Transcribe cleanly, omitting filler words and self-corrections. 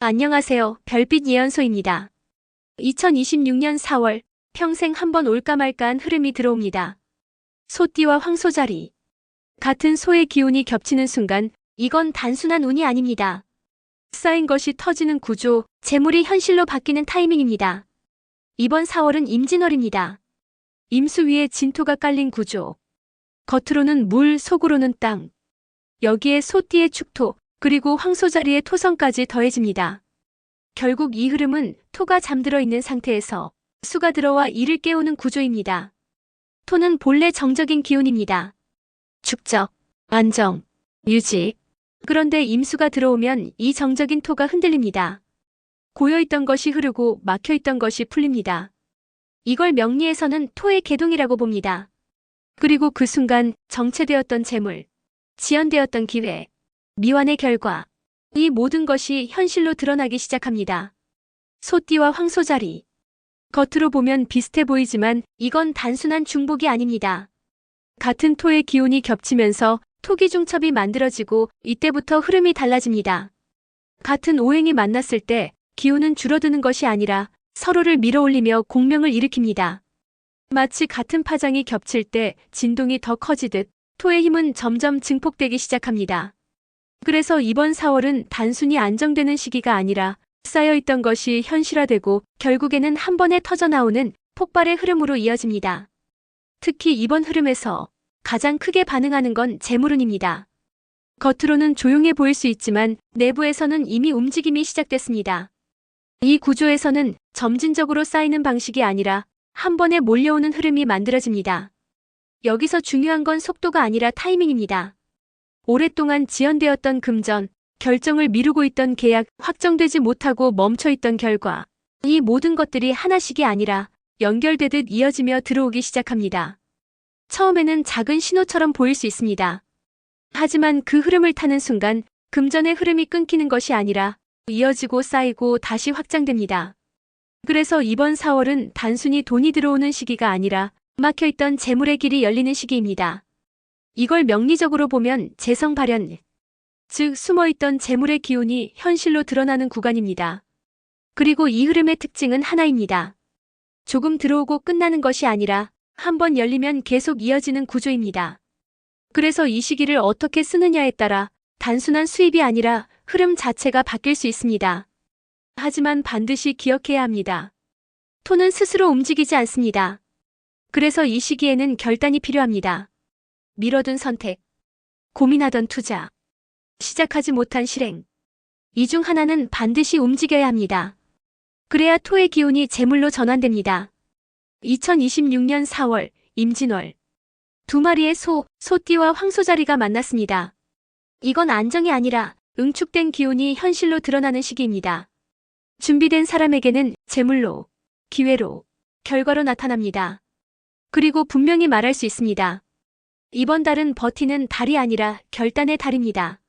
안녕하세요. 별빛 예언소입니다. 2026년 4월 평생 한번 올까 말까한 흐름이 들어옵니다. 소띠와 황소자리. 같은 소의 기운이 겹치는 순간 이건 단순한 운이 아닙니다. 쌓인 것이 터지는 구조, 재물이 현실로 바뀌는 타이밍입니다. 이번 4월은 임진월입니다. 임수 위에 진토가 깔린 구조. 겉으로는 물, 속으로는 땅. 여기에 소띠의 축토, 그리고 황소자리의 토성까지 더해집니다. 결국 이 흐름은 토가 잠들어 있는 상태에서 수가 들어와 이를 깨우는 구조입니다. 토는 본래 정적인 기운입니다. 축적, 안정, 유지. 그런데 임수가 들어오면 이 정적인 토가 흔들립니다. 고여있던 것이 흐르고 막혀있던 것이 풀립니다. 이걸 명리에서는 토의 개동이라고 봅니다. 그리고 그 순간 정체되었던 재물, 지연되었던 기회, 미완의 결과, 이 모든 것이 현실로 드러나기 시작합니다. 소띠와 황소자리. 겉으로 보면 비슷해 보이지만 이건 단순한 중복이 아닙니다. 같은 토의 기운이 겹치면서 토기중첩이 만들어지고 이때부터 흐름이 달라집니다. 같은 오행이 만났을 때 기운은 줄어드는 것이 아니라 서로를 밀어올리며 공명을 일으킵니다. 마치 같은 파장이 겹칠 때 진동이 더 커지듯 토의 힘은 점점 증폭되기 시작합니다. 그래서 이번 4월은 단순히 안정되는 시기가 아니라 쌓여있던 것이 현실화되고 결국에는 한 번에 터져나오는 폭발의 흐름으로 이어집니다. 특히 이번 흐름에서 가장 크게 반응하는 건 재물운입니다. 겉으로는 조용해 보일 수 있지만 내부에서는 이미 움직임이 시작됐습니다. 이 구조에서는 점진적으로 쌓이는 방식이 아니라 한 번에 몰려오는 흐름이 만들어집니다. 여기서 중요한 건 속도가 아니라 타이밍입니다. 오랫동안 지연되었던 금전, 결정을 미루고 있던 계약, 확정되지 못하고 멈춰있던 결과, 이 모든 것들이 하나씩이 아니라 연결되듯 이어지며 들어오기 시작합니다. 처음에는 작은 신호처럼 보일 수 있습니다. 하지만 그 흐름을 타는 순간 금전의 흐름이 끊기는 것이 아니라 이어지고 쌓이고 다시 확장됩니다. 그래서 이번 4월은 단순히 돈이 들어오는 시기가 아니라 막혀있던 재물의 길이 열리는 시기입니다. 이걸 명리적으로 보면 재성 발현, 즉 숨어있던 재물의 기운이 현실로 드러나는 구간입니다. 그리고 이 흐름의 특징은 하나입니다. 조금 들어오고 끝나는 것이 아니라 한 번 열리면 계속 이어지는 구조입니다. 그래서 이 시기를 어떻게 쓰느냐에 따라 단순한 수입이 아니라 흐름 자체가 바뀔 수 있습니다. 하지만 반드시 기억해야 합니다. 토는 스스로 움직이지 않습니다. 그래서 이 시기에는 결단이 필요합니다. 미뤄둔 선택, 고민하던 투자, 시작하지 못한 실행. 이 중 하나는 반드시 움직여야 합니다. 그래야 토의 기운이 재물로 전환됩니다. 2026년 4월 임진월. 두 마리의 소띠와 황소자리가 만났습니다. 이건 안정이 아니라 응축된 기운이 현실로 드러나는 시기입니다. 준비된 사람에게는 재물로, 기회로, 결과로 나타납니다. 그리고 분명히 말할 수 있습니다. 이번 달은 버티는 달이 아니라 결단의 달입니다.